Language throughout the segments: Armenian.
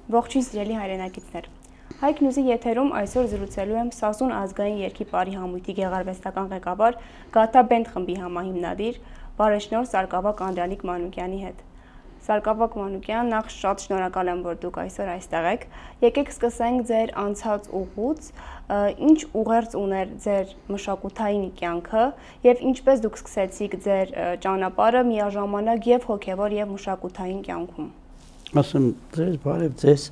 Ողջույն սիրելի հայրենակիցներ։ Հայք Նյուզի եթերում այսօր զրուցելու եմ Սասուն ազգային երգի պարի համույթի գեղարվեստական ղեկավար Գաթա բենդ խմբի համահիմնադիր բարեշնորհ Սարգսակ Անդրանիկ Մանուկյանի հետ։ Սարգսակ Մանուկյան, նախ շատ շնորհակալ եմ, որ դուք այսօր այստեղ եք։ Եկեք սկսենք ձեր անցած ուղուց, ինչ ուղերձ ուներ ձեր մշակութային կյանքը եւ ինչպես դուք սկսեցիք ձեր ճանապարհը միաժամանակ եւ հոգեվոր եւ մշակութային կյանքում։ Ասեմ ձեզ, բարև ձեզ,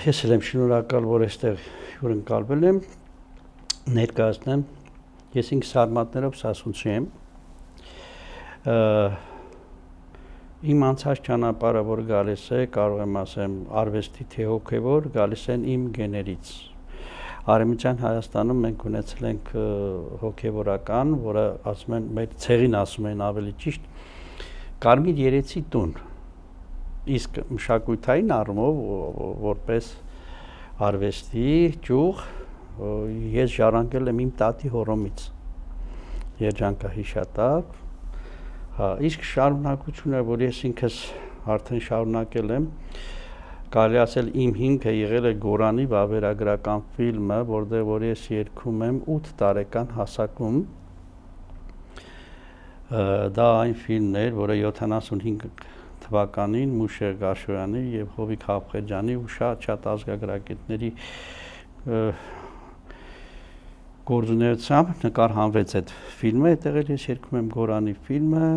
ես էլ եմ շնորհակալ, որ այստեղ հյուրընկալվել եմ, ներկայացնեմ, ես ինքս արմատներով Սասունցի եմ, իմ անցած ճանապարհը, որ գալիս է, կարող եմ ասեմ, արվեստի թե հոգևոր, գալիս են իմ գեներից, Արևմտյան Հայաստանում մենք ունեցել ենք հոգևորական, որը ասում են, մեր ցեղին ասում են ավելի ճիշտ, Կարմիր երեցի տուն, իսկ մշակութային առումով որպես արվեստի ճյուղ ես ժառանգել եմ իմ տատի հորոմից երջանկահիշատակ, իսկ շարունակությունը, որ ես ինքս արդեն շարունակել եմ, կարելի ասել իմ հիմքը եղել է Գորանի վավերագրական ֆիլմը, որտեղ որ ես երգում եմ 8 տարեկան հասակում, դա այն ֆիլմն էր, որը 75 թվականին Մուշե Գաշոյանի եւ Հովիկ Հապխեջյանի ու շատ ազգագրագետների գործունեությամբ նկարահանվեց այդ ֆիլմը, այդտեղ ես երգում եմ Գորանի ֆիլմը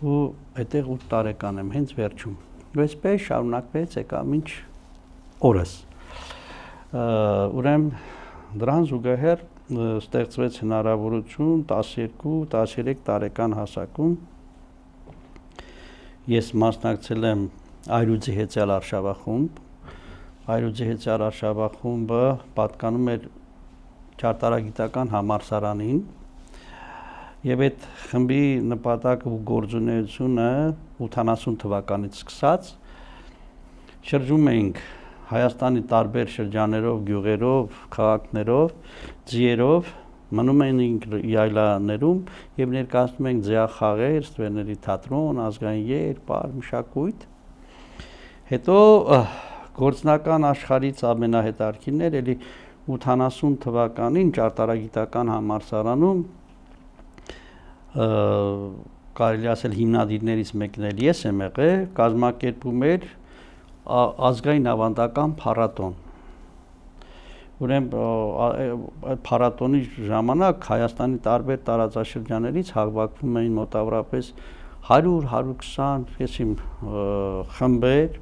ու այդտեղ 8 տարեկան եմ հենց վերջում։ Այսպես շարունակվեց եկա մինչ օրս։ Ուրեմն դրան զուգահեռ ստեղծվեց հնարավորություն 12-13 տարեկան հասակում ես մասնակցել եմ Այրուձի հեծյալ արշավախումբ, Այրուձի հեծյալ արշավախումբը պատկանում էր ճարտարագիտական համալսարանին եւ այդ խմբի նպատակը ու գործունեությունը 80 թվականից սկսած շրջում էինք Հայաստանի տարբեր շրջաներով, գյուղերով, քաղաքներով, ձիերով, մնում էինք յայլաներում եւ ներկայացնում ենք ձիախաղեր, ստվերների թատրոն, ազգային երգ, պար, մշակույթ։ Հետո գործնական աշխարհից ամենահետաքրքիրն էր էլի 80 թվականին ճարտարագիտական համալսարանում կարելի ասել հիմնադիրներից մեկն էլ ես եմ եղել, կազմակերպում էր ազգային ավանդական փառատոն։ Ուրեմն այդ փառատոնի ժամանակ Հայաստանի տարբեր տարածաշրջաններից հավաքվում էին մոտավորապես 100-120 խմբեր,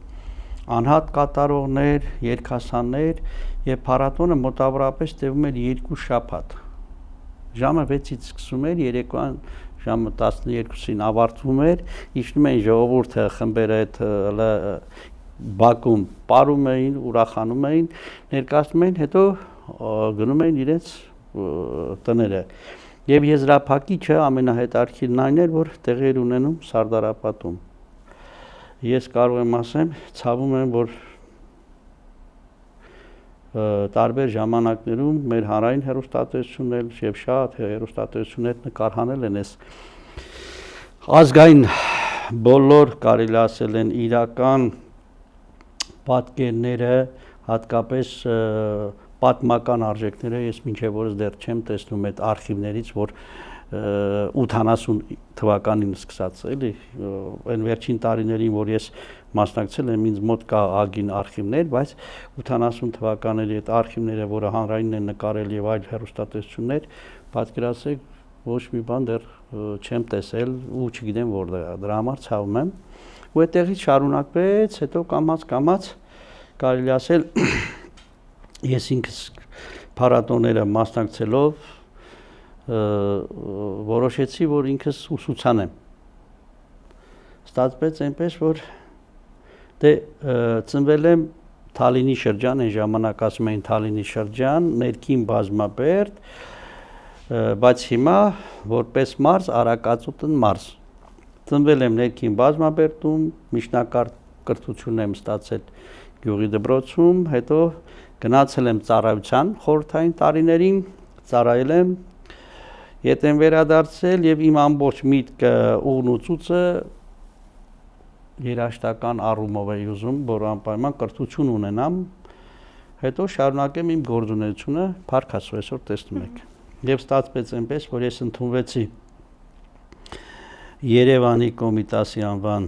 անհատ կատարողներ, երգասաններ եւ փառատոնը մոտավորապես տևում էր 2 շաբաթ։ Ժամը 6-ից սկսում էր, երեկոյան ժամը 12-ին ավարտվում էր, իջնում էին ժողովուրդը խմբերը այդ բակում պարում էին, ուրախանում էին, ներկայացնում էին, հետո գնում էին իրենց տները։ Եվ եզրափակիչը ամենահետաքրքիրն այն էր, որ տեղի էր ունենում Սարդարապատում։ Ես կարող եմ ասեմ, ցավում եմ, որ տարբեր ժամանակներում մեր հանրային հեռուստատեսություններ եւ շատ հեռուստատեսություններ նկարահանել են այս ազգային բոլոր կարելի ասել են իրական պատկերները, հատկապես պատմական արժեքները ես մինչև օրս դեռ չեմ տեսնում այդ արխիվներից, որ 80 թվականին սկսած, էլի, այն վերջին տարիներին, որ ես մասնակցել եմ, ինձ մոտ կա ագին արխիվներ, բայց 80 թվականների այդ արխիվները, որը հանրայինն են նկարել եւ այլ հեռուստատեսություններ, պատկերացրեք, ոչ մի բան դեռ չեմ տեսել ու չգիտեմ որտեղ է, դրա համար ցավում եմ։ Ու այդտեղից շարունակվեց, հետո կամաց կարելի ասել ես ինքս փառատոները մասնակցելով որոշեցի, որ ինքս ուսուցանեմ։ Ստացվեց այնպես, որ դե ծնվել եմ Թալինի շրջան, այն ժամանակ ասում էին Թալինի շրջան, ներքին բազմաբերդ, բայց հիմա որպես մարզ Արակածուտն մարզ։ Ծնվել եմ ներքին բազմաբերդում, միջնակարգ կրթություն եմ ստացել գյուղի դպրոցում, հետո գնացել եմ ծառայության խորհրդային տարիներին, ծառայել եմ, ետ եմ վերադարձել եւ իմ ամբողջ միտքը ուղն ու ծուծը երաշտական առումով էի ուզում, որ անպայման կրթություն ունենամ, հետո շարունակեմ իմ գործունեությունը, փառք Աստծո, այսօր տեսնում եք։ Եվ ստացվեց այնպես, որ ես ընդունվեցի Երևանի Կոմիտասի անվան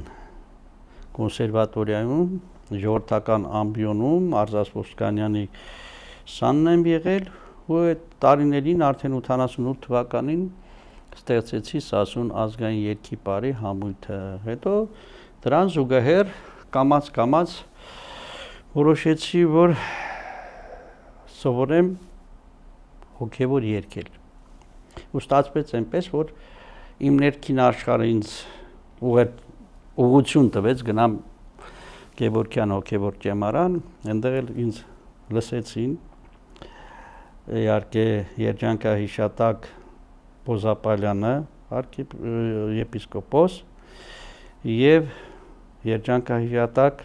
կոնսերվատորիայում, ժողովրդական ամբիոնում, Արզաս Ոսկանյանի սանն եմ եղել, ու այդ տարիներին արդեն 88 թվականին ստեղծեցի Սասուն ազգային երգի պարի համույթը։ Հետո դրան զուգահեռ կամաց որոշեցի, որ սովորեմ հոգևոր երգել։ Ու ստացվեց այնպես, որ իմ ներքին աշխարհը ինձ ուղղություն տվեց գնամ Գևորգյան հոգևոր ճեմարան, այնտեղ էլ ինձ լսեցին իհարկե երջանկահիշատակ Պոզապալյանը, arczepiskopos եւ երջանկահիշատակ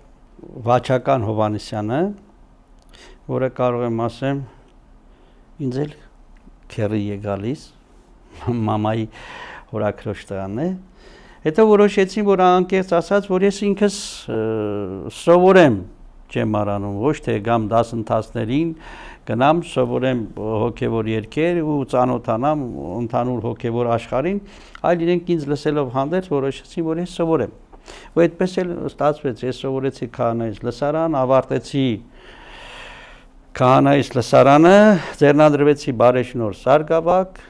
Վաչական Հովանեսյանը, որը կարող եմ ասեմ ինձ էլ քերի է գալիս, մամայի հորաքրոջ տղան է։ Հետո որոշեցի, որ անկեղծ ասած, որ ես ինքս սովորեմ ճեմարանում, ոչ թե գամ դասընթացներին, գնամ սովորեմ հոգևոր երգեր ու ծանոթանամ ընդհանուր հոգևոր աշխարհին, այլ իրենք ինձ լսելով հանդերձ որոշեցին, որ ես սովորեմ։ Ու այդպես էլ ստացվեց, ես սովորեցի քահանայից լսարան, ավարտեցի քահանայից լսարանը, ձեռնադրվեցի բարեշնոր Սարգսակ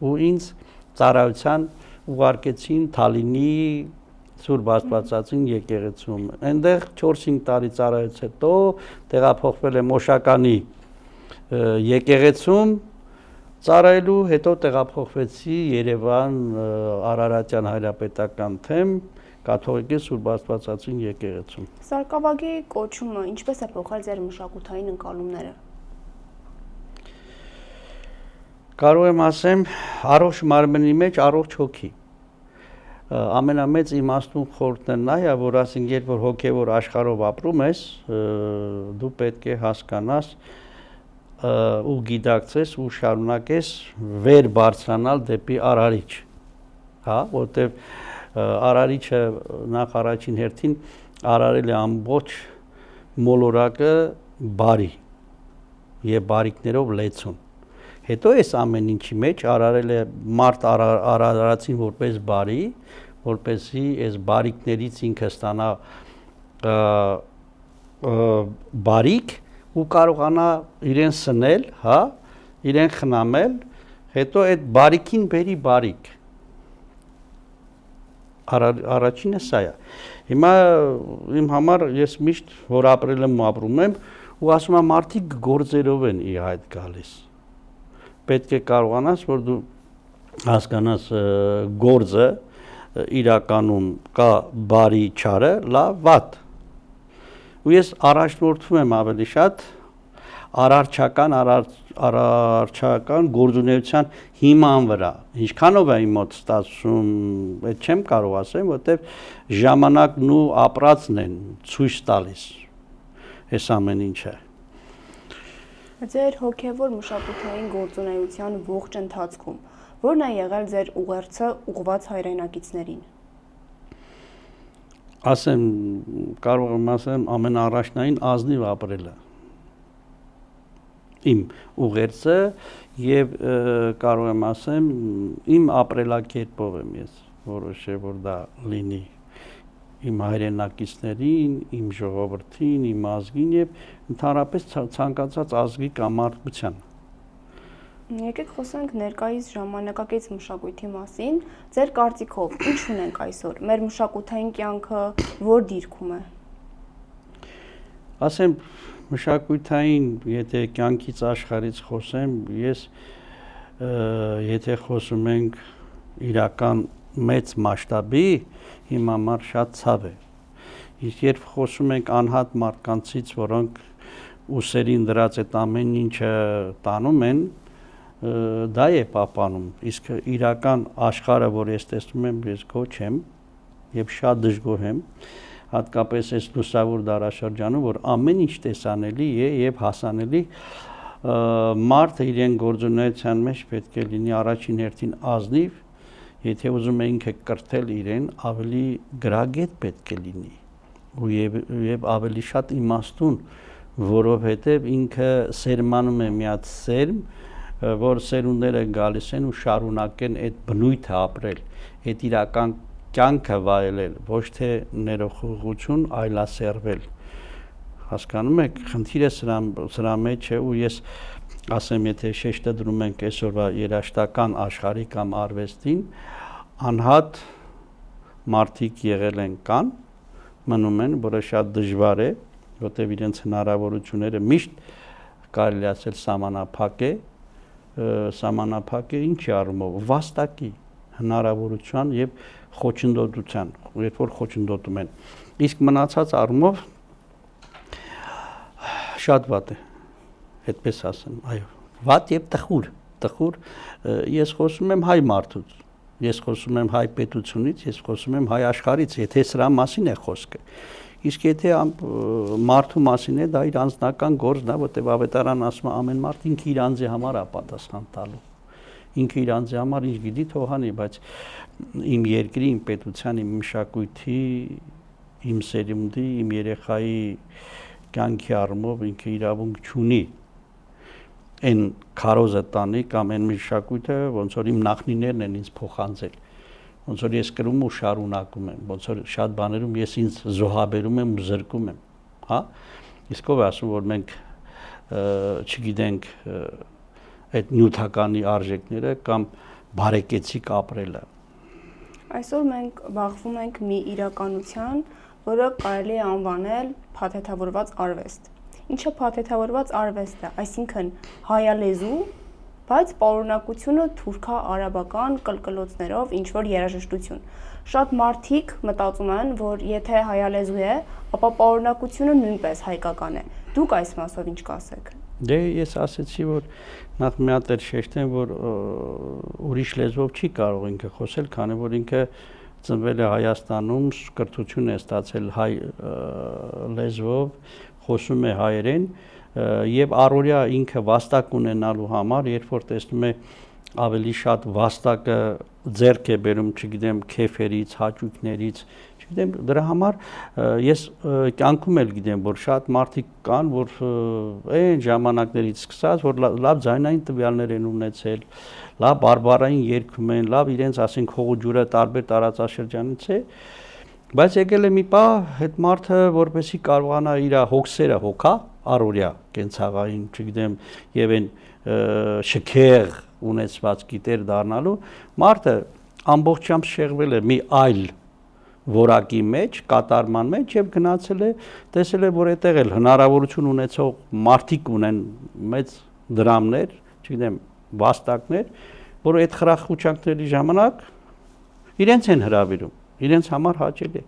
ու ինձ ծառայության ուղարկեցին Թալինի Սուրբ Աստվածածին եկեղեցում։ Այնտեղ 4-5 տարի ծառայից հետո տեղափոխվել եմ Մոշականի եկեղեցում ծառայելու, հետո տեղափոխվեցի Երևան Արարատյան հայրապետական թեմ կաթողիկե Սուրբ Աստվածածին եկեղեցում։ Սարգսակի կոչումը ինչպես է փոխել ձեր մշակութային ընկալումները։ Կարող եմ ասեմ, առողջ մարմնի մեջ առողջ հոգի։ Ամենամեծ իմաստուն խորհուրդն նա է, որ ասենք երբ որ հոգևոր աշխարհով ապրում ես, դու պետք է հասկանաս ու գիտակցես ու շարունակես վեր բարձրանալ դեպի Արարիչ։ Հա, որտեղ Արարիչը նախ առաջին հերթին արարել է ամբողջ մոլորակը բարի եւ բարիքներով լեցուն։ Հետո այս ամեն ինչի մեջ արարել է մարդ արարածին որպես բարի, որպեսզի այս բարիքներից ինքը ստանա բարիք ու կարողանա իրեն սնել, հա, իրեն խնամել, հետո այդ բարիքին բերի բարիք։ Առաջինը սա է։ Հիմա իմ համար ես միշտ որ ապրել եմ ու ապրում եմ ու ասում եմ մարդիկ գործերով են ի հայտ գալիս։ Պետք է կարողանաս, որ դու հասկանաս գործը իրականում կա բարի չարը, լավ, վատ։ Ու ես առաջնորդվում եմ ավելի շատ արարչական գործունեության հիման վրա։ Ինչքանով է իմ մոտ ստացվում, այդ չեմ կարող ասեմ, որտեղ ժամանակն ու ապրածն են ցույց տալիս այս ամեն ինչը։ Ձեր հոգևոր մշակութային գործունեության ողջ ընթացքում ո՞րն է եղել ձեր ուղերձը ուղղված հայրենակիցներին։ Ասեմ, կարող եմ ասեմ ամենաառաջնային ազնիվ ապրելը։ Իմ ուղերձը եւ կարող եմ ասեմ իմ ապրելակերպով եմ ես որոշել որ դա լինի իմ հայրենակիցներին, իմ ժողովրդին, իմ ազգին եւ ընդհանրապես ցանկացած ազգի կամ մարդկության։ Եկեք խոսենք ներկայիս ժամանակակից մշակույթի մասին։ Ձեր կարծիքով ինչ ունենք այսօր։ Մեր մշակութային կյանքը ո՞ր դիրքում է։ Ասեմ մշակութային, եթե կյանքից աշխարհից խոսեմ, ես եթե խոսում ենք իրական մեծ մասշտաբի, իմ համար շատ ցավ է։ Իսկ երբ խոսում ենք անհատ մարդկանցից, որոնք ուսերին դրած այդ ամեն ինչը տանում են, դա է պահպանում, իսկ իրական աշխարհը, որ ես տեսնում եմ, ես գոչ եմ եւ շատ դժգոհ եմ, հատկապես այս լուսավոր դարաշրջանում, որ ամեն ինչ տեսանելի է եւ հասանելի, մարդը իրեն գործունեության մեջ պետք է լինի առաջին հերթին ազնիվ եթե ուզում է ինքը կրթել իրեն, ավելի գրագետ պետք է լինի եւ ավելի շատ իմաստուն, որովհետեւ ինքը սերմանում է միած սերմ, որ սերունդները գալիս են ու շարունակեն այդ բնույթը ապրել, այդ իրական կյանքը վայելել, ոչ թե ներողություն այլասերվել։ Հասկանում եք, խնդիրը սրա մեջ է ու ես ասեմ, եթե շեշտը դրում ենք այսօրվա երաժշտական աշխարհի կամ արվեստին, անհատ մարդիկ եղել են կան, մնում են, որը շատ դժվար է, որտեղ իրենց հնարավորությունները միշտ կարելի ասել սահմանափակ է ինչի առումով, վաստակի հնարավորության եւ խոչընդոտության, երբ որ խոչընդոտում են։ Իսկ մնացած առումով շատ վատ է, այդպես ասեմ, այո, վատ եւ տխուր, ես խոսում եմ հայ մարդուց, ես խոսում եմ հայ պետությունից, ես խոսում եմ հայ աշխարհից, եթե սրա մասին է խոսքը։ Իսկ եթե մարդու մասին է, դա իր անձնական գործն է, որտեղ ավետարան ասում է ամեն մարդ ինքը իր անձի համար է պատասխան տալու։ Ինքը իր անձի համար ինչ գիտի թող անի, բայց իմ երկրի, իմ պետության, իմ մշակույթի, իմ սերունդի, իմ երեխայի կյանքի առումով ինքը իրավունք չունի այն քարոզը տանի կամ այն մշակույթը, ոնց որ իմ նախնիներն են ինձ փոխանցել, ոնց որ ես կրում ու շարունակում եմ, ոնց որ շատ բաներում ես ինձ զոհաբերում եմ ու զրկում եմ, հա։ Իսկ ով է ասում, որ մենք չգիտենք այդ նյութականի արժեքները կամ բարեկեցիկ ապրելը։ Այսօր մենք բախվում ենք մի իրականության, որը կարելի է անվանել փաթեթավորված արվեստ։ Ինչը փաթեթավորված արվեստ է, այսինքն հայալեզու, բայց պարունակությունը թուրքա-արաբական կլկլոցներով ինչ-որ երաժշտություն։ Շատ մարդիկ մտածում են, որ եթե հայալեզու է, ապա պարունակությունը նույնպես հայկական է։ Դուք այս մասով ինչ կասեք։ Դե ես ասեցի, որ նախ մի հատ էլ շեշտեմ, որ ուրիշ լեզվով չի կարող ինքը խոսել, քանի որ ինքը ծնվել է Հայաստանում, կրթություն է ստացել հայ լեզվով, խոսում է հայերեն եւ առօրյա ինքը վաստակ ունենալու համար, երբ որ տեսնում է ավելի շատ վաստակը ձեռք է բերում, չգիտեմ, քեֆերից, հաճույքներից, չգիտեմ, դրա համար ես կյանքում էլ գիտեմ, որ շատ մարդիկ կան, որ այն ժամանակներից սկսած, որ լավ ձայնային տվյալներ են ունեցել, լավ բարբառային երգում են, լավ իրենց, ասենք, հողուջուրը տարբեր տարածաշրջանից է, բայց եկել է մի պահ, այդ մարդը, որպեսզի կարողանա իր հոգսերը հոգա, առօրյա կենցաղային, չգիտեմ, եւ այն շքեղ ունեցված գիտեր դառնալու, մարդը ամբողջությամբ շեղվել է մի այլ որակի մեջ, կատարման մեջ եւ գնացել է, տեսել է, որ այդտեղ էլ հնարավորություն ունեցող մարդիկ ունեն մեծ դրամներ, չգիտեմ, վաստակներ, որ այդ խրախուսանքների ժամանակ իրենց են հրավիրում, իրենց համար հաճելի է։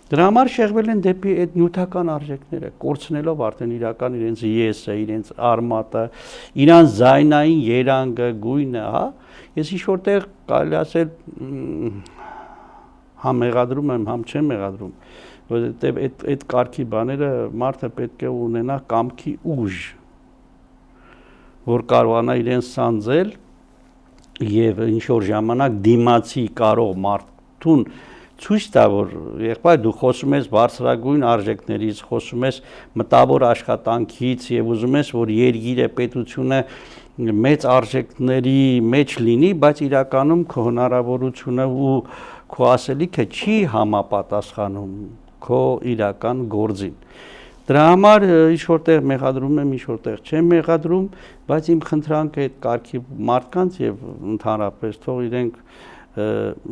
Դրա համար շեղվել են դեպի այդ նյութական արժեքները, կորցնելով արդեն իրական իրենց եսը, իրենց արմատը, իրենց զայնային երանգը, գույնը, հա։ Ես ինչ որտեղ կարելի ասել համ մեղադրում եմ, համ չեմ մեղադրում, որովհետև այդ կարգի բաները մարդը պետք է ունենա կամքի ուժ, որ կարողանա իրեն սանձել եւ ինչ որ ժամանակ դիմացի կարող մարդուն ցույց տա, որ եղբայր դու խոսում ես բարձրագույն արժեքներից, խոսում ես մտավոր աշխատանքից եւ ուզում ես, որ երկիրը, պետությունը մեծ արժեքների մեջ լինի, բայց իրականում քո հնարավորությունը ու քո ասելիքը չի համապատասխանում քո իրական գործին։ Դրա համար ինչ որտեղ մեղադրում եմ, ինչ որտեղ չեմ մեղադրում, բայց իմ խնդրանքը այդ կարգի մարդկանց եւ ընդհանրապես թող իրենք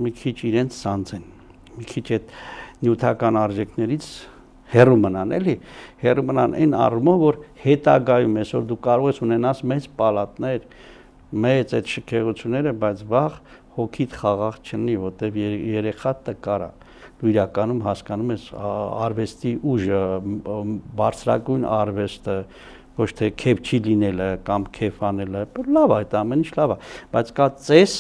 մի քիչ իրենց սանձեն, մի քիչ այդ նյութական արժեքներից հեռու մնան, էլի, հեռու մնան այն առումով, որ հետագայում այսօր դու կարող ես ունենաս մեծ պալատներ, մեծ այդ շքեղությունները, բայց վաղ հոգիդ խաղաղ չլինի, որտեղ երեխա տկար է։ Դու իրականում հասկանում ես արվեստի ուժը, բարձրագույն արվեստը, ոչ թե քեֆչի լինելը կամ քեֆ անելը, լավ է, այդ ամեն ինչ լավ է, բայց կա ծես,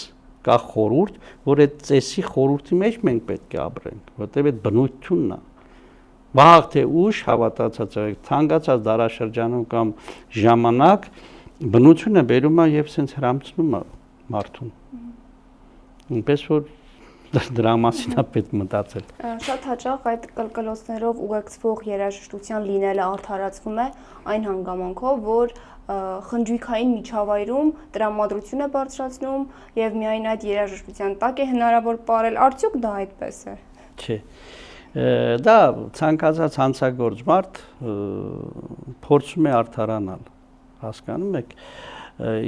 կա խորհուրդ, որ այդ ծեսի խորհրդի մեջ մենք պետք է ապրենք, որտեղ այդ բնությունն է։ Վաղ թե ուշ հավատացած եղեք, ցանկացած դարաշրջանում կամ ժամանակ բնությունը բերում է եւ սենց հրամցնում է մարդուն։ Ինչպես որ Դրա մասին է պետք մտածել։ Շատ հաճախ այդ կլկլոցներով ուղեկցվող երաժշտության լինելը արդարացվում է այն հանգամանքով, որ խնջույքային միջավայրում տրամադրություն է բարձրացնում եւ միայն այդ երաժշտության տակ է հնարավոր ապրել, արդյոք դա այդպես է։ Չէ։ Դա ցանկացած հանցագործ մարդ փորձում է արդարանալ, հասկանում եք։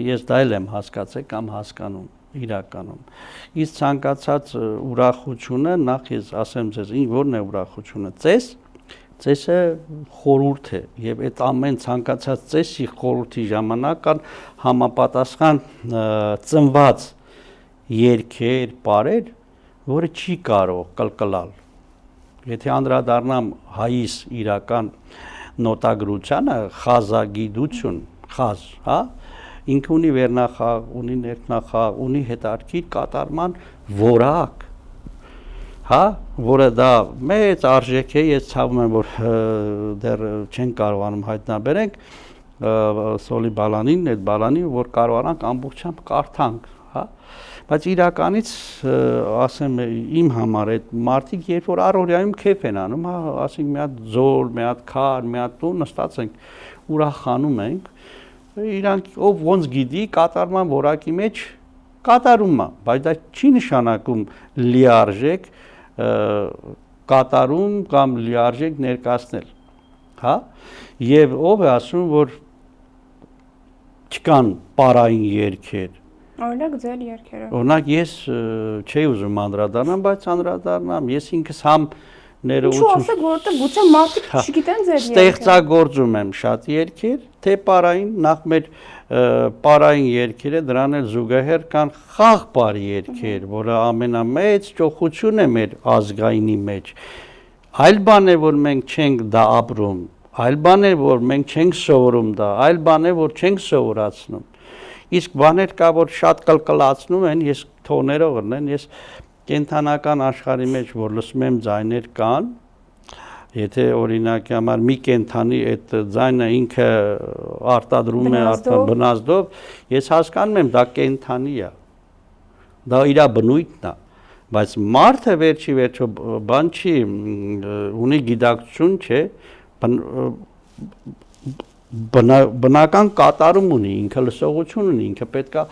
Ես դա էլ եմ հասկացել կամ հասկանում իրականում։ Իսկ ցանկացած ուրախությունը, նախ ես ասեմ ձեզ, որն է ուրախությունը, ծեսը խորհուրդ է եւ այդ ամեն ցանկացած ծեսի խորհրդի ժամանակ կան համապատասխան ծնված երգեր, պարեր, որը չի կարող կլկլալ։ Եթե անդրադառնամ հայիս իրական նոտագրությանը, խազագիտություն, խազ, հա, ինքը ունի վերնախաղ, ունի ներքնախաղ, ունի հետարքիր կատարման որակ, հա, որը դա մեծ արժեք է, ես ցավում եմ, որ դեռ չեն կարողանում հայտնաբերենք Սոլի Բալանին, այդ Բալանի, որ կարողանանք ամբողջությամբ կարդանք, հա, բայց իրականից ասեմ իմ համար այդ մարդիկ երբ որ առօրյայում քեֆ են անում, հա, ասենք մի հատ ձոր, մի հատ քար, մի հատ տուն նստած ենք, ուրախանում ենք, իրանք ով ոնց գիտի կատարման որակի մեջ կատարում է, բայց դա չի նշանակում լիարժեք կատարում կամ լիարժեք ներկայացնել, հա, եւ ով է ասում, որ չկան պարային երգեր։ Օրինակ ձեր երգերը։ Օրինակ ես չէի ուզում անդրադառնամ, բայց անդրադառնամ, ես ինքս համ Ինչու ասեք, որովհետև գուցե մարդիկ չգիտեն ձեր երգերը։ Ստեղծագործում եմ շատ երգեր, թե պարային, նախ մեր պարային երգերը, դրան էլ զուգահեռ կան խաղ-պար երգեր, որը ամենամեծ ճոխություն է մեր ազգայինի մեջ։ Այլ բան է, որ մենք չենք դա ապրում, այլ բան է, որ մենք չենք սովորում դա, այլ բան է, որ չենք սովորացնում։ Իսկ բաներ կա, որ շատ կլկլացնում են, ես թողներողն են, ես կենթանական աշխարհի մեջ, որ լսում եմ ձայներ կան, եթե օրինակի համար մի կենթանի այդ ձայնը ինքը արտադրում է բնազդով, ես հասկանում եմ, դա կենթանի է, դա իր բնույթն է, բայց մարդը վերջի վերջո բան չի, ունի գիտակցություն, չէ, բնական կատարում ունի, ինքը լսողություն ունի, ինքը պետք է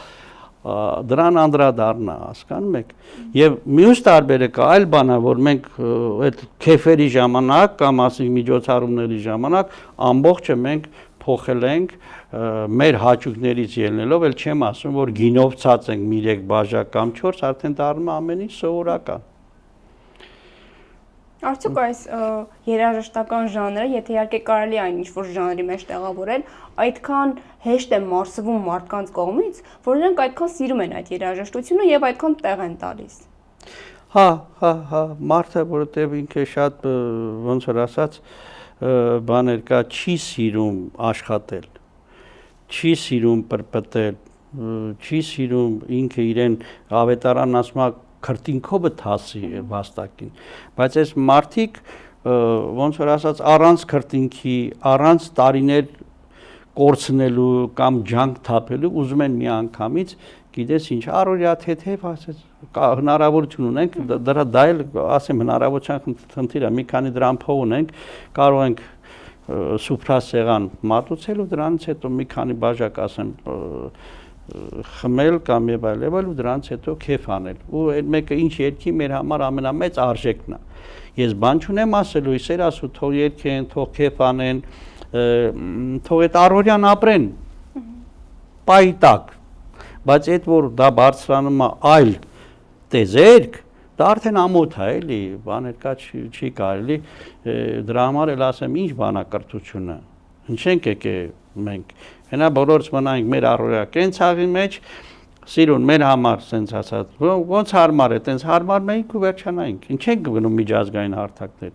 դրան անդրադառնա, հասկանում եք, եւ մյուս տարբերակը այլ բան է, որ մենք այդ քեֆերի ժամանակ կամ ասենք միջոցառումների ժամանակ ամբողջը մենք փոխել ենք մեր հաճույքներից ելնելով, էլ չեմ ասում, որ գինով ցած ենք մի 3 բաժակ կամ 4, արդեն դառնում է ամեն ինչ սովորական։ Արդյոք այս երաժշտական ժանրը, եթե իհարկե կարելի է այն ինչ-որ ժանրի մեջ տեղավորել, այդքան հեշտ է մարսվում մարդկանց կողմից, որ նրանք այդքան սիրում են այդ երաժշտությունը եւ այդքան տեղ են տալիս։ Հա, մարդը, որովհետեւ ինքը շատ ոնց որ ասած բաներ կա, չի սիրում աշխատել, չի սիրում պրպտել, չի սիրում ինքը իրեն ավետարանն ասում է քրտինքովը թասի վաստակին, բայց այս մարդիկ ոնց որ ասած առանց քրտինքի, առանց տարիներ կորցնելու կամ ջանք թափելու ուզում են մի անգամից, գիտես ինչ, առօրյա թեթև ասած հնարավորություն ունենք, դա էլ ասեմ հնարավորության խնդիր է, մի քանի դրամ փող ունենք, կարող ենք սուփրասեղան մատուցել ու դրանից հետո մի քանի բաժակ ասեմ խմել կամ եւ այլ ու դրանից հետո քեֆ անել ու այդ մեկը ինչ երգի մեր համար ամենամեծ արժեքն է ես բան չունեմ ասելու իսեր ասու թող երգեն թող քեֆ անեն թող այդ առօրյան ապրեն պայտակ բայց այդ որ դա բարձրանում է այլ տեզերք դա արդեն ամոթ է էլի բաներ կա չի կարելի դրա համար էլ ասեմ ինչ բանակրթությունը ինչենք եկե մենք Հենա բոլորս մնանք մեր առօրյա կենցաղի մեջ, սիրուն մեր համար սենց ասած, ոնց հարմար է, տենց հարմար մենք ու վերջանայինք, ինչ ենք գնում միջազգային հարթակներ,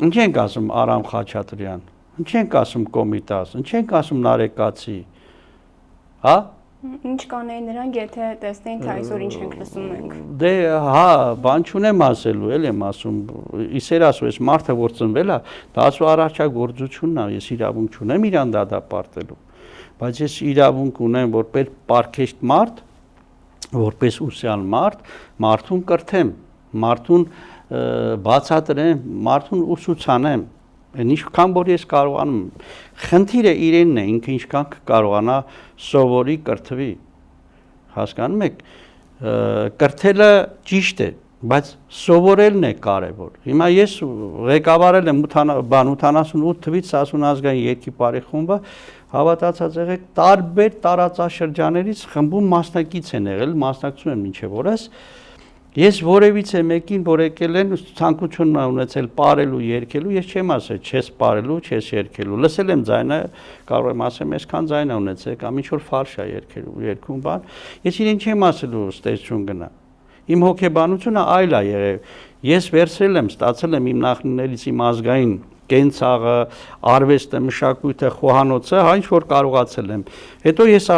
ինչ ենք ասում Արամ Խաչատրյան, ինչ ենք ասում Կոմիտաս, ինչ ենք ասում Նարեկացի, հա? Ինչ կանեին նրանք, եթե տեսնեին, թե այսօր ինչ ենք լսում ենք։ Դե, հա, բան չունեմ ասելու, էլ եմ ասում, իսեր ասու, ես մարդը որ ծնվել է, դա ասու առաջագործությունն է, ես իրավունք չունեմ իրան դատապարտելու, բայց ես իրավունք ունեմ, որ պարքեշտ մարդ, որպես ուսյալ մարդուն կրթեմ, մարդուն բացատրեմ, մարդուն ուսուցանեմ, ինչքան որ ես կարողանում եմ։ Խնդիրը իրենն է, ինքը ինչքան կարողանա սովորի, կրթվի։ Հասկանում եք, կրթելը ճիշտ է, բայց սովորելն է կարևոր։ Հիմա ես ղեկավարել եմ 88 թվից Սասուն ազգային երկիպարի խումբը, հավատացած եղեք, տարբեր տարածաշրջաններից խմբում մասնակից են եղել, մասնակցում եմ մինչև օրս։ Ես որևիցե մեկին, որ եկել են, ցանկություն ունեցել պարելու, երգելու, ես չեմ ասել, չես պարելու, չես երգելու։ Լսել եմ ձայնը, կարող եմ ասեմ, այսքան ձայն ա ունեցել, կամ ինչ որ ֆարշ ա երգում բան։ Ես իրեն չեմ ասելու ստեյջում գնա։ Իմ հոգեբանությունը այլ ա եղել։ Ես վերցրել եմ, ստացել եմ իմ նախնիներից իմ ազգային կենցաղը, արվեստը, մշակույթը, խոհանոցը, հա ինչ որ կարողացել եմ։ Հետո ես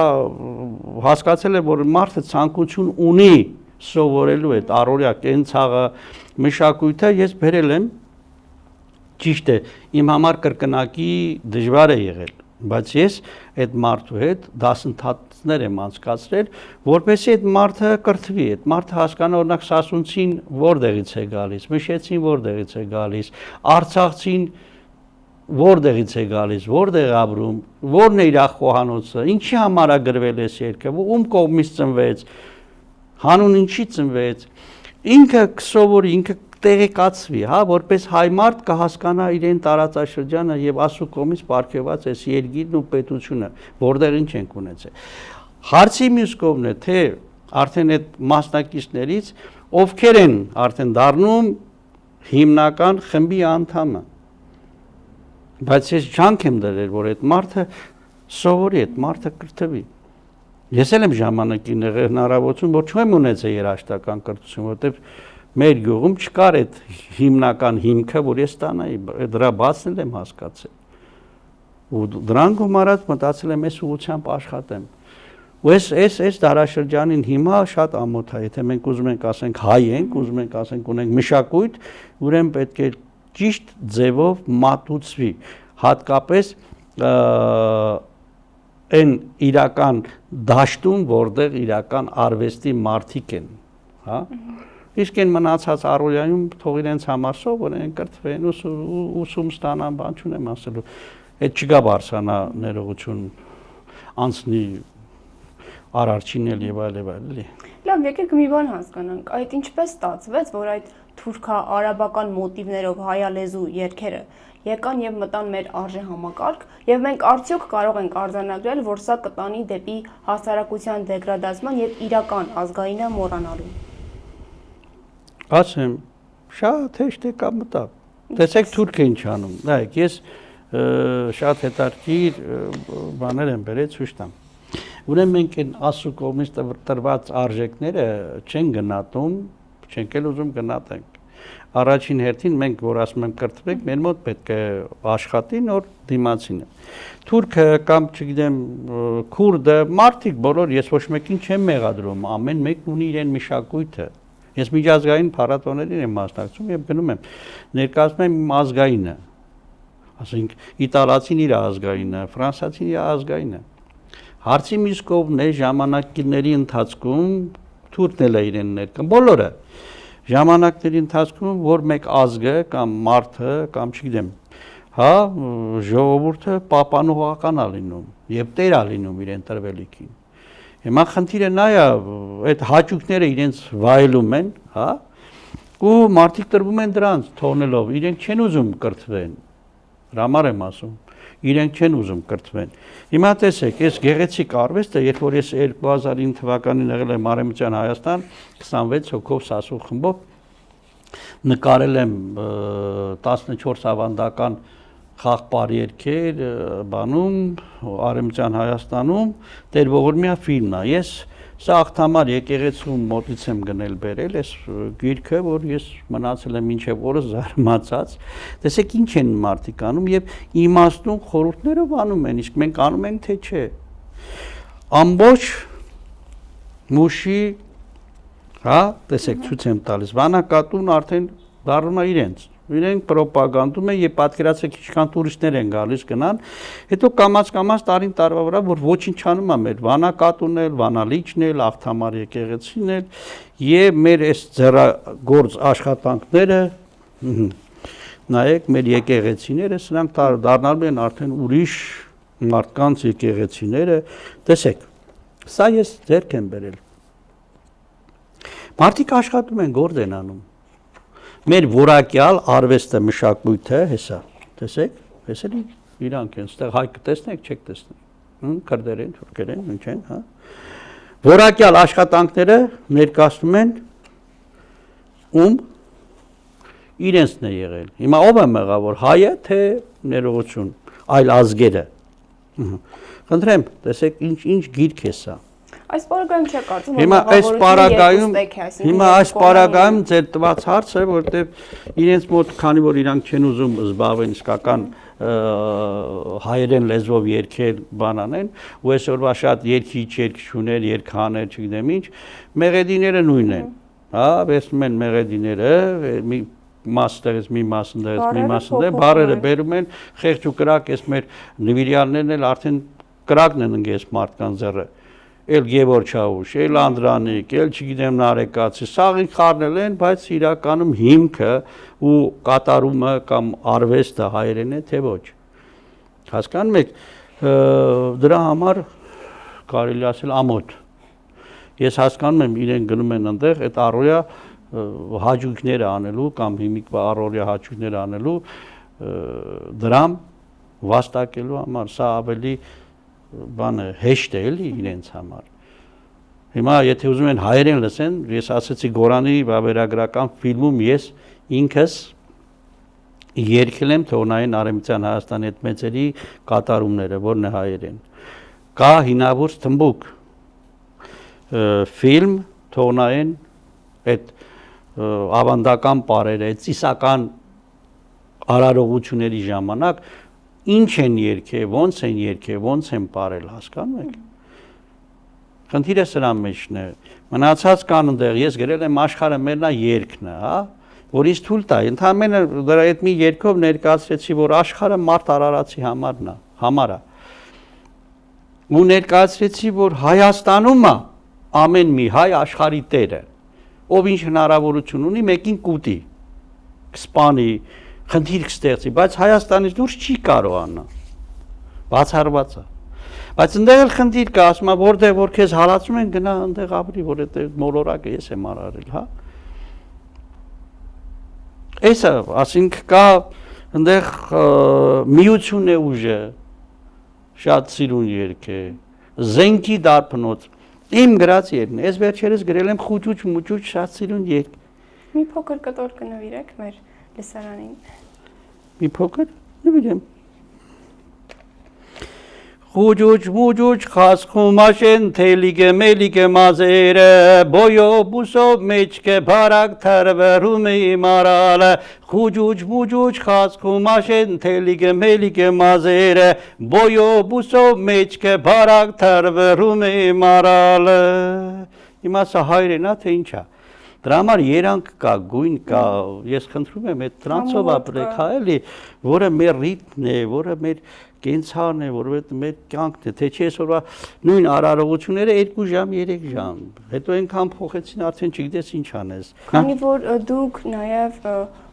հասկացել եմ, որ մարդը ցանկություն ունի սովորելու այդ առօրյա կենցաղը, մշակույթը ես բերել եմ, ճիշտ է, իմ համար կրկնակի դժվար է եղել, բայց ես այդ մարդու հետ դասընթացներ եմ անցկացրել, որպեսզի այդ մարդը կրթվի, այդ մարդը հասկանա, օրինակ Սասունցին որտեղից է գալիս, Մշեցին որտեղից է գալիս, Արցախցին որտեղից է գալիս, որտեղ ապրում, որն է իր խոհանոցը, ինչի համար է գրվել այս երգը, ում կողմից ծնվեց, հանուն ինչի ծնվեց, ինքը կսովորի, ինքը տեղեկացվի, հա, որպես հայ մարդ կհասկանա իրեն տարածաշրջանը եւ Աստծո կողմից պարգևված այս երկիրն ու պետությունը, որտեղ ինչ ենք ունեցել։ Հարցի մյուս կողմն է, թե արդեն այդ մասնակիցներից ովքեր են արդեն դառնում հիմնական խմբի անդամը։ Բայց ես ջանք եմ դրել, որ այդ մարդը սովորի, այդ մարդը կրթվի։ Ես էլ եմ ժամանակին հնարավորություն, որ չեմ ունեցել երաժշտական կրթություն, որտեղ մեր գյուղում չկար այդ հիմնական հիմքը, որ ես ստանայի, դրա բացն եմ հասկացել։ Ու դրան գումարած մտածել եմ այս ուղղությամբ աշխատեմ։ Ու այս դարաշրջանին հիմա շատ ամոթ է, եթե մենք ուզում ենք ասենք հայ ենք, ուզում ենք ասենք ունենք մշակույթ, ուրեմն պետք է ճիշտ ձևով մատուցվի, հատկապես այն իրական դաշտում, որտեղ իրական արվեստի մարդիկ են, հա։ Իսկ այն մնացած առօրյայում թող իրենց համար սովորեն, կրթվեն, ուսում ստանան, բան չունեմ ասելու։ Այդ չկա բարձրանա ներողություն անցնի արարչին եւ այլ եւ այլ, էլի։ Լավ, եկեք մի բան հասկանանք, այդ ինչպես ստացվեց, որ այդ թուրքա-արաբական մոտիվներով հայալեզու երգերը եկան եւ մտան մեր արժե համակարգ եւ մենք արդյոք կարող ենք արձանագրել, որ սա կտանի դեպի հասարակության դեգրադացման եւ իրական ազգայինը մոռանալու։ Ասեմ, շատ հեշտ է կամ մտա։ Տեսեք թուրքը ինչ անում։ Նայեք, ես շատ հետաքրքիր բաներ եմ բերել ցույց տամ։ Ուրեմն մենք այն Աստծո կողմից տրված արժեքները չեն գնահատում, չենք էլ ուզում գնահատենք։ Առաջին հերթին մենք որ ասում ենք կրթվենք, մեր մոտ պետք է աշխատի նոր դիմացինը։ Թուրքը կամ չգիտեմ քուրդը, մարդիկ բոլոր ես ոչ մեկին չեմ մեղադրում, ամեն մեկն ունի իրեն մշակույթը։ Ես միջազգային փառատոներին եմ մասնակցում եւ գնում եմ ներկայացնում եմ իմ ազգայինը։ Ասենք իտալացին իր ազգայինը, ֆրանսիացին իր ազգայինը։ Հարցի մյուս կողմն է ժամանակների ընթացքում թուրքն էլ է իրեն ներկայացնում, բոլորը ժամանակների ընթացքում որ մեկ ազգը կամ մարդը կամ չգիտեմ, հա, ժողովուրդը պապանողական է լինում եւ տեր է լինում իրեն տրվելիքին։ Հիմա խնդիրը նա է, այդ հաճույքները իրենց վայելում են, հա, ու մարդիկ տրվում են դրանց թողնելով, իրենք չեն ուզում կրթվեն։ Հրամար եմ ասում, իրենք չեն ուզում կրթվեն։ Հիմա տեսեք, այս գեղեցիկ արվեստը, երբ որ ես 2009 թվականին եղել եմ Արևմտյան Հայաստան 26 հոգով Սասուն խմբով, նկարել եմ 14 ավանդական խաղպար երգեր բանում Արևմտյան Հայաստանում Տեր Ողորմյա ֆիլմն է։ Ես սա աղթամար եկեղեցում մոտից եմ գնել բերել այս գիրքը, որ ես մնացել եմ մինչև օրս զարմացած։ Տեսեք ինչ են մարդիկ անում եւ իմաստուն խորհուրդներով անում են, իսկ մենք անում ենք թե չէ։ Ամբողջ մուշի, հա, տեսեք ցույց եմ տալիս, վանակատուն արդեն դառնում է իրենց Իրենք պրոպագանդում են եւ պատկերացրեք ինչքան տուրիստներ են գալիս գնան, հետո կամաց տարին տարվա վրա որ ոչինչ չանում է մեր Վանակատուն էլ, Վանալիճն էլ, Աղթամար եկեղեցին էլ եւ մեր այս ձեռագործ աշխատանքները նայեք մեր եկեղեցիները սրանք դառնալու են արդեն ուրիշ մարդկանց եկեղեցիները, տեսեք, սա ես ձեռք եմ բերել։ Մարդիկ աշխատում են, գործ են անում։ Մեր որակյալ արվեստը մշակույթը, հեսա, տեսեք, հեսելի իրանք են, ստեղ հայ կտեսնեք, չեք տեսնեք, քրդեր են, թուրքեր են, ինչ են, հա։ Որակյալ աշխատանքները ներկայացնում են ում իրենցն է եղել։ Հիմա ով է մեղավոր, հայը, թե ներողություն, այլ ազգերը։ Խնդրեմ, տեսեք, ինչ գիրք է սա։ Այս պարագայում չեք կարծում, հիմա այս պարագայում ձեր տված հարցը, որտեղ իրենց մոտ, քանի որ իրանք չեն ուզում զբաղվեն իսկական հայերեն լեզվով երգել բան անեն, ու այսօրվա շատ երգիչ, երգչուներ, երգահաներ, չգիտեմ ինչ, մեղեդիները նույնն են, հա, վերցնում են մեղեդիները, մի մասը մի մասը, բառերը բերում են, խեղճ ու կրակ, այս մեր նվիրյալներն էլ արդեն կրակն են ընկել մարդկանց ձեռը, էլ Գևոր Չաուշ, էլ Անդրանիկ, էլ չգիտեմ Նարեկացի, սաղին խառնել են, բայց իրականում հիմքը ու կատարումը կամ արվեստը հայերեն է, թե ոչ։ Հասկանում եք, դրա համար կարելի ասել ամոթ։ Ես հասկանում եմ, իրենք գնում են այնտեղ, այդ առօրյա հաճույքները անելու կամ հիմիկվա առօրյա հաճույքները անելու դրամ վաստակելու համար, սա ավելի բանը հեշտ է էլի իրենց համար։ Հիմա եթե ուզում են հայերեն լսեն, ես ասացի Գորանի վավերագրական ֆիլմում ես ինքս երգել եմ Թորնային Արեմցյան Հայաստանի այդ մեծերի կատարումները, որն է հայերեն։ Կա հինավուրց թմբուկ ֆիլմ Թորնային այդ ավանդական պարերը, ծիսական արարողությունների ժամանակ ինչ են երգել, ոնց են երգել, ոնց են պարել, հասկանում եք։ Խնդիրը սրա մեջն է։ Մնացած կան այնտեղ, ես գրել եմ աշխարհը մերնա երգն է, հա, որ ինձ թույլ տա, ընդհանրապես դրա այդ մի երգով ներկայացրեցի, որ աշխարհը մարդ արարածի համար է։ Ու ներկայացրեցի, որ Հայաստանում է ամեն մի հայ աշխարհի տերը, ով ինչ հնարավորություն ունի, մեկին կուտի, կսպանի, խնդիր կստեղծի, բայց Հայաստանից դուրս չի կարողանա, բացառված է։ Բայց այնտեղ էլ խնդիր կա, ասում է, որտեղ որ քեզ հալածում են, գնա այնտեղ ապրի, որ այդ մոլորակը ես եմ արարել, հա։ Էսա, ասինք կա այնտեղ միություն է ուժը, շատ սիրուն երգ է, զենքի դարբնոց, իմ գրած երգն է, ես վերջերս գրել եմ խուճուճ մուճուճ շատ սիրուն երգ։ Մի փոքր կտոր կնվիրեք մեր լսարանին։ Մի փոքր նվիրեմ։ Խուճուճ մուճուճ խասխում աշեն թելիգե մելիգե մազերը բոյո բուսով մեջկե բարակ թարվերում է մարալը խուճուճ մուճուճ խասխում աշեն թելիգե մելիգե մազերը բոյո բուսով մեջկե բարակ թարվերում է մարալը Հիմա սա հայերեն է թե ինչա Դրա համար երանք կա, գույն կա, ես խնդրում եմ այդ տրանսով ապրեք, հա էլի, որը մեր ռիթմն է, որը մեր կենցաղն է, որովհետև մեր կյանքն է, թե չէ այսօրվա նույն արարողությունները 2 ժամ, 3 ժամ, հետո այնքան փոխեցին, արդեն չգիտես ինչ անես։ Քանի որ դուք նաև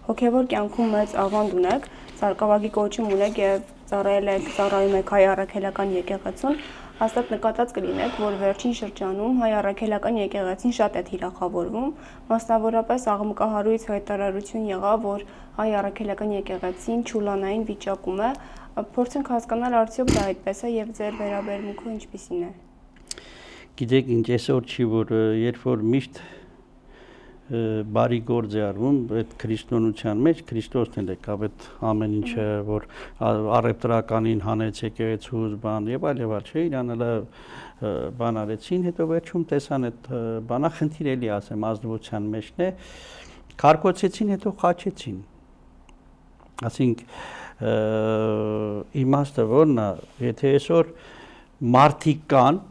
հոգևոր կյանքում մեծ ավանդ ունեք, Սարգսակի կոչում ունեք եւ ծառայում եք հայ առաքելական եկեղեցուն, հաստատ նկատած կլինեք, որ վերջին շրջանում հայ առաքելական եկեղեցին շատ է թիրախավորվում, մասնավորապես աղմկահարույց հայտարարություն եղավ, որ հայ առաքելական եկեղեցին չուլանային վիճակում է, փորձենք հասկանալ արդյոք դա այդպես է եւ ձեր վերաբերմունքը ինչպիսին է։ Գիտեք, ինչ այսօր չի, որ երբ որ միշտ բարի գործ է արվում այդ քրիստոնեության մեջ Քրիստոսն է եկավ այդ ամեն ինչը որ առևտրականին հանեց եկեղեցուց բան եւ այլ չէ իրան էլ բան արեցին հետո վերջում տեսան այդ բանա խնդիր էլի ասեմ ազնվության մեջն է քարկոցեցին հետո խաչեցին ասինք իմաստը որն է եթե այսօր մարդիկ կան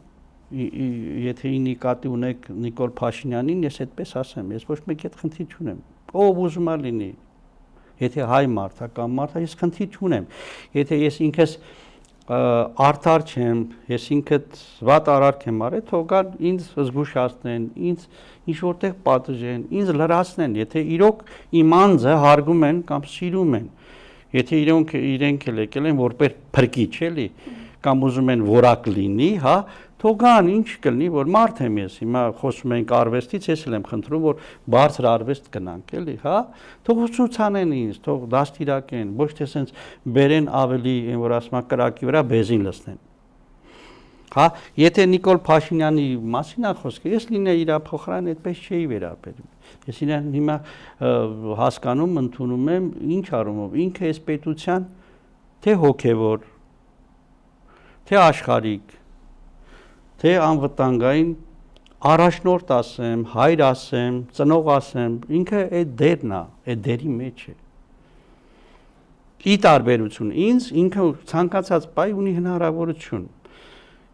Եթե նկատի ունեք Նիկոլ Փաշինյանին, ես այդպես ասեմ, ես ոչ մեկ այդ խնդիր չունեմ։ Ով ուզում է լինի։ Եթե հայ մարդ է կամ մարդ է, ես խնդիր չունեմ։ Եթե ես ինքս արդար չեմ, ես ինքդ վատ արարք եմ արել, թող գան ինձ զգուշացնեն, ինձ ինչ որտեղ պատժեն, ինձ լրացնեն, եթե իրոք իմ անձը հարգում են կամ սիրում են։ Եթե իրենք էլ եկել են որպես փրկիչ էլի, կամ ուզում են որակ լինի, հա, թող գան, ինչ կլինի, որ մարդ եմ ես, հիմա խոսում ենք արվեստից, ես էլ եմ խնդրում, որ բարձր արվեստ գնանք, էլի, հա, թող ուսուցանեն ինձ, թող դաստիարակեն, ոչ թե սենց բերեն ավելի, որ ասում են կրակի վրա բեզին լցնեն։ Հա, եթե Նիկոլ Փաշինյանի մասին է խոսքը, ես լինեի իր փոխարեն այդպես չէի վերաբերում։ Ես իրեն հիմա հասկանում, ընդունում եմ, ինչ առումով, ինքը այս պետության թե հոգևոր, թե աշխարհիկ, թե անվտանգային առաջնորդ ասեմ, հայր ասեմ, ծնող ասեմ, ինքը այդ դերն է, այդ դերի մեջ է։ Ի տարբերություն ինձ, ինքը ցանկացած պահի ունի հնարավորություն։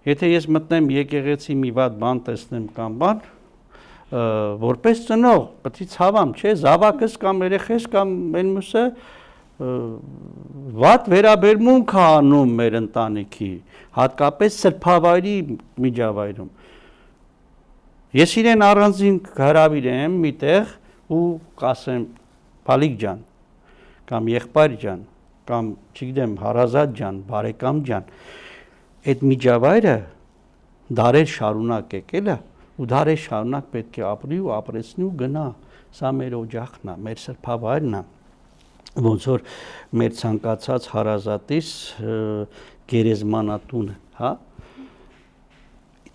Եթե ես մտնեմ եկեղեցի մի վատ բան տեսնեմ կամ բան, որպես ծնող, պետք է ցավամ, չէ, զավակս կամ երեխես կամ այն մյուսը վատ վերաբերմունք է անում մեր ընտանիքի, հատկապես սրբավայրի միջավայրում։ Ես իրեն առանձին հրավիրեմ միտեղ ու կասեմ Փալիկ ջան կամ եղբայր ջան կամ չգիտեմ հարազատ ջան, բարեկամ ջան, այդ միջավայրը դարեր շարունակ եկել է ու դարեր շարունակ պետք է ապրի ու ապրեցնի ու գնա։ Սա մեր օջախն է, մեր սրբավայրն է, ոնց որ մեր ցանկացած հարազատիս գերեզմանատունը, հա։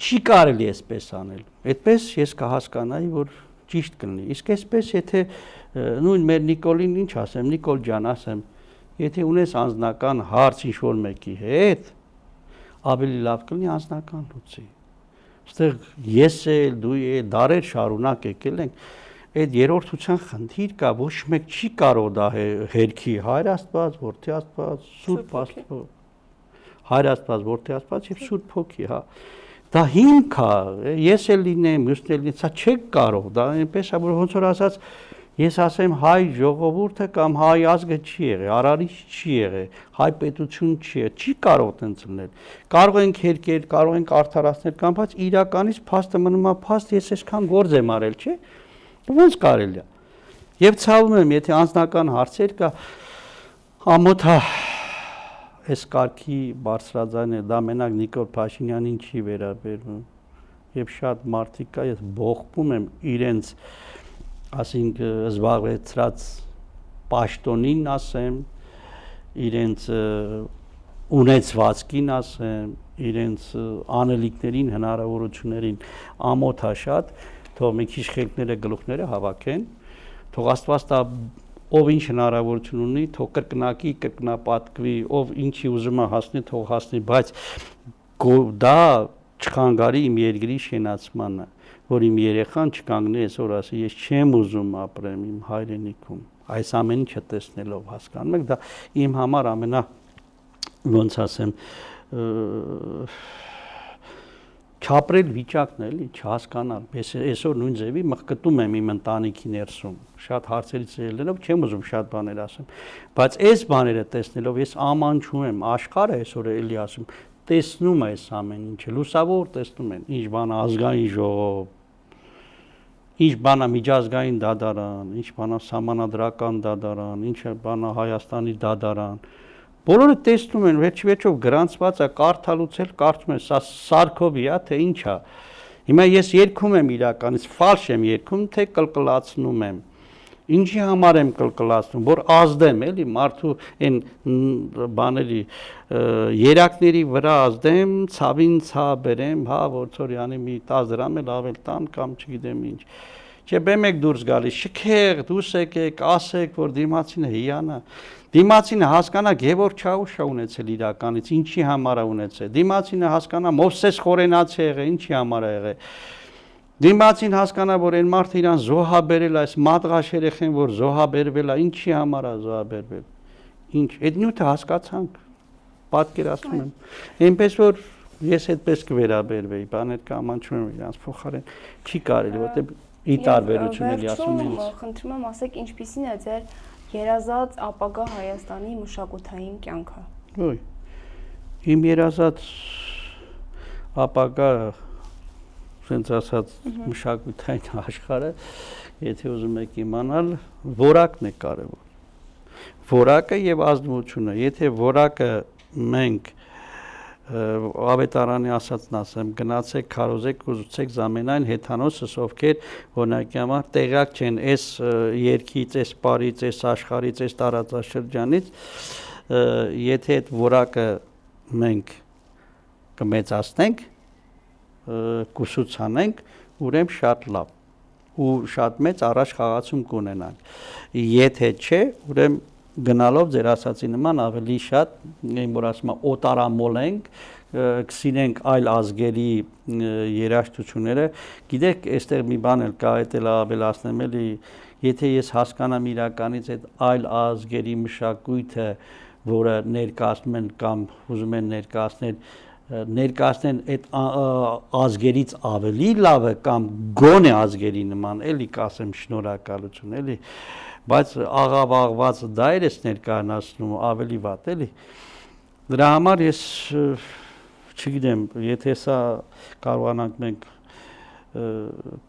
Չի կարելի այսպես անել։ Այդպես ես կհասկանայի, որ ճիշտ կլինի։ Իսկ այսպես եթե նույն մեր Նիկոլին ինչ ասեմ, Նիկոլ ջան ասեմ, եթե ունես անձնական հարց ինչ-որ մեկի հետ, ավելի լավ կլինի անձնական լուծի։ Այստեղ ես էլ դու էլ դարեր շարունակ եկել ենք, այդ երրորդության խնդիր կա, ոչ մեկ չի կարող դա հերքի Հայր Աստված, Որդի Աստված, Սուրբ Աստված, Հայր Աստված, Որդի Աստված եւ Սուրբ Հոգի, հա։ Դա հիմք է, ես էլ լինեմ, մյուսն էլ լինի, սա չեք կարող, դա այնպես է, որ ոնց որ ասած, ես ասեմ հայ ժողովուրդը կամ հայ ազգը չի եղել, արարիչ չի եղել, հայ պետություն չի եղել, չի կարող տենց լինել։ Կարող ենք հերկել, կարող ենք արդարացնել կամ բայց իրականից փաստը մնում է փաստ, ես այսքան գործ եմ արել, չէ՞։ Ոնց կարելի է։ Եվ ցավում եմ, եթե անձնական հարցեր կա, ամոթ է այս կարգի բարձրաձայնը, դա մենակ Նիկոլ Փաշինյանին չի վերաբերվում։ Եվ շատ մարդիկ կա, ես բողբում եմ իրենց ասենք զբաղեցրած պաշտոնին ասեմ, իրենց ունեցվածքին ասեմ, իրենց անելիքներին, հնարավորություններին ամոթա շատ, թող մի քիչ խելքները գլուխները հավաքեն, թող Աստված տա ով ինչ հնարավորություն ունի, թող կրկնակի, կրկնապատկվի, ով ինչի ուզում է հասնի, թող հասնի, բայց դա չխանգարի իմ երկրի շենացմանը, որ իմ երեխան չկանգնի այսօր ասի, ես չեմ ուզում ապրեմ իմ հայրենիքում, այս ամեն ինչը տեսնելով հասկանում եք, դա իմ համար ամենա ոնց ասեմ չապրել վիճակն է, էլի, չհասկանալ, այսօր նույն ձևի մղկտում եմ իմ ընտանիքի ներսում, շատ հարցերից ելնելով չեմ ուզում շատ բաներ ասեմ, բայց այս բաները տեսնելով ես ամանչում եմ, աշխարհը այսօր էլի ասում, տեսնում է այս ամեն ինչը, լուսավոր տեսնում են, ինչ բան է ազգային ժողով, ինչ բան է միջազգային դատարան, ինչ բան է սահմանադրական դատարան, ինչ բան է Հայաստանի դատարան, բոլորը տեսնում են, վերջիվերջով գրանցված է, կարդալուց էլ կարծում են, սա Սարքովի է, թե ինչ է։ Հիմա ես երգում եմ իրականից, ֆալշ եմ երգում, թե կլկլացնում եմ։ Ինչի համար եմ կլկլացնում, որ ազդեմ, էլի, մարդու այն բաների երակների վրա ազդեմ, ցավին ցավ բերեմ, հա, ոնց որ յանի մի 10 դրամ էլ ավել տան կամ չգիտեմ ինչ։ Չէ, բեմ եք դուրս գալիս, շքեղ, դուրս եկեք, ասեք, որ դիմացինը հիանա։ Դիմացինը հասկանա Գևորգ Չաուշը ունեցել իրականից, ինչի համար է ունեցել։ Դիմացինը հասկանա Մովսես Խորենացի եղել, ինչի համար է եղել։ Դիմացին հասկանա, որ այն մարդը իրան զոհաբերել է, այս մատղաշ երեխեն, որ զոհաբերվել է, ինչի համար է զոհաբերվել։ Ինչ, այդ նյութը հասկացանք, պատկերացնում եմ։ Այնպես որ ես այդպես կվերաբերվեի, բաներ կամանչում եմ իրանց փոխարեն, չի կարելի, որտեղ ի տարբերություն էլի ասում եմ։ Խնդրում եմ ասեք, ինչպիսին է ձեր Երազած ապագա Հայաստանի մշակութային կյանքը։ Ոյ։ Իմ երազած ապագա sense ասած մշակութային աշխարհը, եթե ուզում եք իմանալ, որակն է կարևոր։ Որակը եւ ազնվությունը, եթե որակը մենք ավետարանի ասածն ասեմ, գնացեք, քարոզեք, ուզուցեք զամենայն հեթանոսս, ովքեր օրինակի համար տեղյակ չեն այս երկից, այս բարից, այս աշխարհից, այս տարածաշրջանից, եթե այդ որակը մենք կմեծացնենք, կուսուցանենք, ուրեմն շատ լավ ու շատ մեծ առաջ խաղացում կունենանք։ Եթե չէ, ուրեմն գնալով ձեր ասացի նման ավելի շատ որ ասում եմ օտարամոլ ենք, կսինենք այլ ազգերի երաժշտությունները, գիտեք, այստեղ մի բան էլ կա, այդ էլ ավելացնեմ էլի, եթե ես հասկանամ իրականից այդ այլ ազգերի մշակույթը, որը ներկայացնում են կամ ուզում են ներկայացնեն այդ ազգերից ավելի լավը կամ գոնե ազգերի նման, էլի կասեմ շնորհակալություն, էլի, բայց աղավաղված դա էր ես ներկայացնում ավելի վատ, էլի։ Դրա համար ես չգիտեմ, եթե սա կարողանանք մենք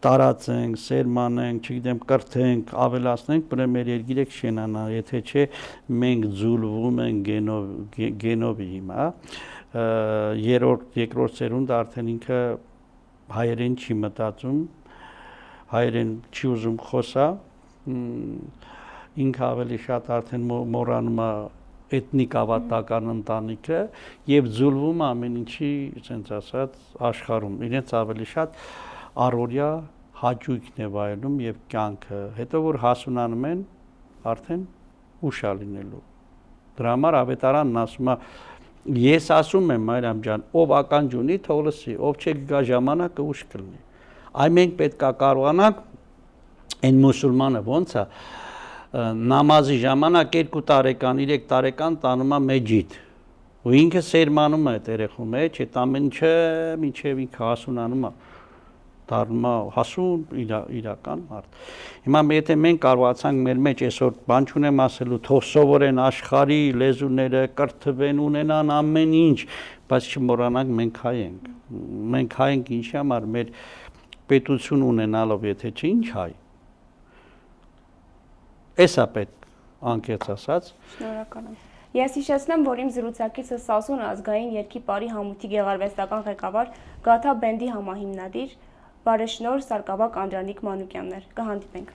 տարածենք, սերմանենք, չգիտեմ, կրթենք, ավելացնենք, ուրեմն մեր երկիրը կշենանա, եթե չէ, մենք ձուլվում ենք գենովի հիմա, երկրորդ սերունդը արդեն ինքը հայերեն չի մտածում, հայերեն չի ուզում խոսա, ինքը ավելի շատ արդեն մոռանում է էթնիկ ավատական ընտանիքը եւ ձուլվում ամեն ինչի, ասենց ասած, աշխարհում, իրենց ավելի շատ առօրյա հաճույքն է վայելում եւ կյանքը, հետո որ հասունանում են, արդեն ուշ է լինելու։ Դրա համար ավետարանն ասում է, ես ասում եմ Մարիամ ջան, ով ականջ ունի, թող լսի, ով չէ գա ժամանակը ուշ կլինի։ Այ մենք պետք է կարողանանք այն մուսուլմանը ոնց է նամազի ժամանակ 2 տարեկան, 3 տարեկան տանում է մեջիդ ու ինքը սերմանում է այդ երեխու մեջ, այդ ամեն ինչը մինչև ինքը հասունանում է, դառնում է հասուն իրական մարդ։ Հիմա եթե մենք կարողացանք մեր մեջ այսօր բան չունեմ ասելու, թող սովորեն աշխարհի լեզուները, կրթվեն, ունենան ամեն ինչ, բայց չմոռանանք մենք հայ ենք։ Մենք հայ ենք ինչի համար, մեր պետություն ունենալով, եթե չէ, ինչ հայ։ Էսա պետք անկեղծ ասած։ Շնորհակալ եմ։ Ես հիշեցնեմ, որ իմ զրուցակիցը Սասուն ազգային երգի պարի համույթի գեղարվեստական ղեկավար, Գաթա բենդի համահիմնադիր, բարեշնորհ Սարգսակ Անդրանիկ Մանուկյանն էր։ Կհանդիպենք։